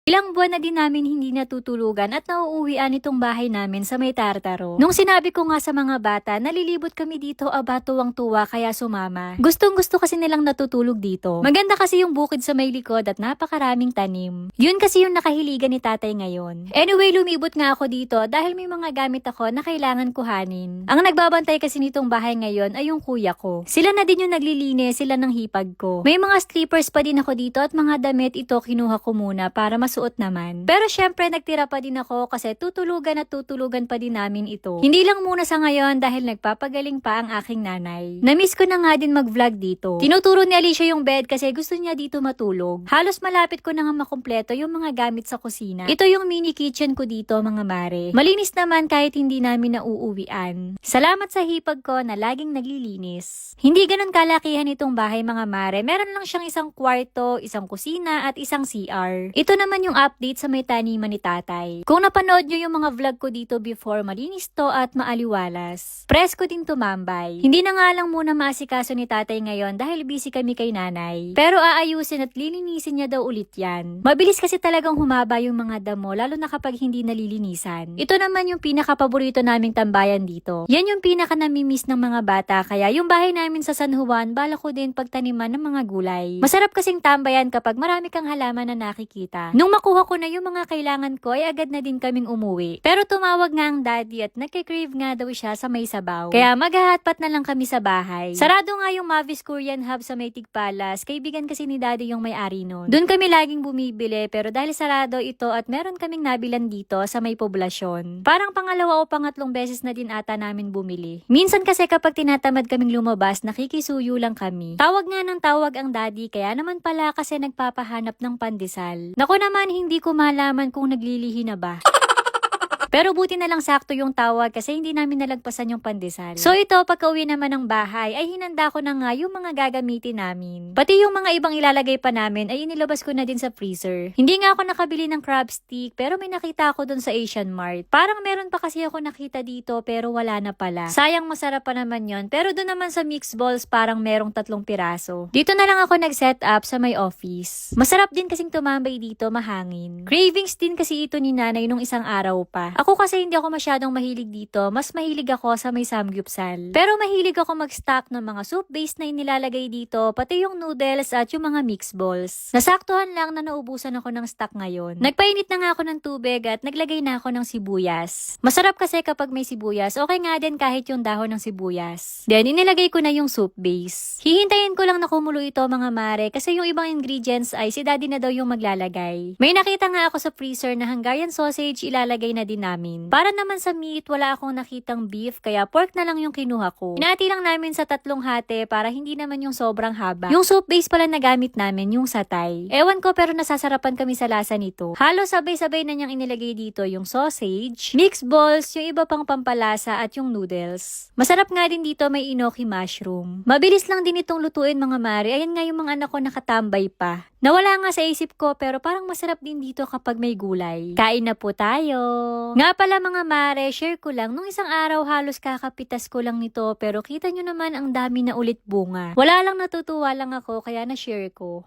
Ilang buwan na din namin hindi natutulugan at nauuwian itong bahay namin sa may Tartaro. Nung sinabi ko nga sa mga bata, nalilibot kami dito, aba tuwang-tuwa kaya sumama. Gustong-gusto kasi nilang natutulog dito. Maganda kasi yung bukid sa may likod at napakaraming tanim. Yun kasi yung nakahiligan ni tatay ngayon. Anyway, lumibot nga ako dito dahil may mga gamit ako na kailangan kuhanin. Ang nagbabantay kasi nitong bahay ngayon ay yung kuya ko. Sila na din yung naglilinis, sila ng hipag ko. May mga slippers pa din ako dito at mga damit, ito kinuha ko muna para masuot naman. Pero syempre nagtira pa din ako kasi tutulugan at tutulugan pa din namin ito. Hindi lang muna sa ngayon dahil nagpapagaling pa ang aking nanay. Namiss ko na nga din mag-vlog dito. Tinuturo ni Alicia yung bed kasi gusto niya dito matulog. Halos malapit ko na nga makumpleto yung mga gamit sa kusina. Ito yung mini kitchen ko dito mga mare. Malinis naman kahit hindi namin nauuwian. Salamat sa hipag ko na laging naglilinis. Hindi ganun kalakihan itong bahay mga mare. Meron lang siyang isang kwarto, isang kusina at isang CR. Ito naman yung update sa may taniman ni tatay. Kung napanood nyo yung mga vlog ko dito before, malinis to at maaliwalas. Presko din tumambay. Hindi na nga lang muna maasikaso ni tatay ngayon dahil busy kami kay nanay. Pero aayusin at lilinisin niya daw ulit yan. Mabilis kasi talagang humaba yung mga damo lalo na kapag hindi nalilinisan. Ito naman yung pinaka-paborito naming tambayan dito. Yan yung pinaka-namimiss ng mga bata kaya yung bahay namin sa San Juan, bala ko din pagtaniman ng mga gulay. Masarap kasing tambayan kapag marami kang halaman na nakikita. Nung makuha ko na yung mga kailangan ko ay agad na din kaming umuwi. Pero tumawag nga ang daddy at nagka-crave nga daw siya sa may sabaw. Kaya maghahatpat na lang kami sa bahay. Sarado nga yung Mavis Korean Hub sa may Tigpalas. Kaibigan kasi ni daddy yung may-ari nun. Doon kami laging bumibili pero dahil sarado ito at meron kaming nabilan dito sa may poblasyon. Parang pangalawa o pangatlong beses na din ata namin bumili. Minsan kasi kapag tinatamad kaming lumabas, nakikisuyo lang kami. Tawag nga ng tawag ang daddy kaya naman pala kasi nagpapahanap ng pandesal. Naku naman, hindi ko malaman kung naglilihi na ba. Pero buti na lang sakto yung tawag kasi hindi namin nalagpasan yung pandesal. So ito, pagka-uwi naman ng bahay, ay hinanda ko na nga yung mga gagamitin namin. Pati yung mga ibang ilalagay pa namin ay inilabas ko na din sa freezer. Hindi nga ako nakabili ng crab stick pero may nakita ako dun sa Asian Mart. Parang meron pa kasi ako nakita dito pero wala na pala. Sayang, masarap pa naman yon. Pero dun naman sa mixed balls parang merong 3 piraso. Dito na lang ako nag-set up sa my office. Masarap din kasing tumambay dito, mahangin. Cravings din kasi ito ni nanay nung isang araw pa. Ako kasi hindi ako masyadong mahilig dito, mas mahilig ako sa may samgyupsal. Pero mahilig ako mag-stock ng mga soup base na inilalagay dito, pati yung noodles at yung mga mixed balls. Nasaktuhan lang na naubusan ako ng stock ngayon. Nagpainit na nga ako ng tubig at naglagay na ako ng sibuyas. Masarap kasi kapag may sibuyas, okay nga din kahit yung dahon ng sibuyas. Then inilagay ko na yung soup base. Hihintayin ko lang na kumulo ito mga mare kasi yung ibang ingredients ay si daddy na daw yung maglalagay. May nakita nga ako sa freezer na Hungarian sausage ilalagay na din namin. Para naman sa meat, wala akong nakitang beef, kaya pork na lang yung kinuha ko. Hinati lang namin sa 3 hati para hindi naman yung sobrang haba. Yung soup base pala na gamit namin, yung satay. Ewan ko pero nasasarapan kami sa lasa nito. Halos sabay-sabay na niyang inilagay dito yung sausage, mixed balls, yung iba pang pampalasa at yung noodles. Masarap nga din dito may enoki mushroom. Mabilis lang din itong lutuin mga mare. Ayan nga yung mga anak ko nakatambay pa. Nawala nga sa isip ko pero parang masarap din dito kapag may gulay. Kain na po tayo. Nga pala mga mare, share ko lang. Nung isang araw halos kakapitas ko lang nito pero kita nyo naman ang dami na ulit bunga. Wala lang, natutuwa lang ako kaya na-share ko.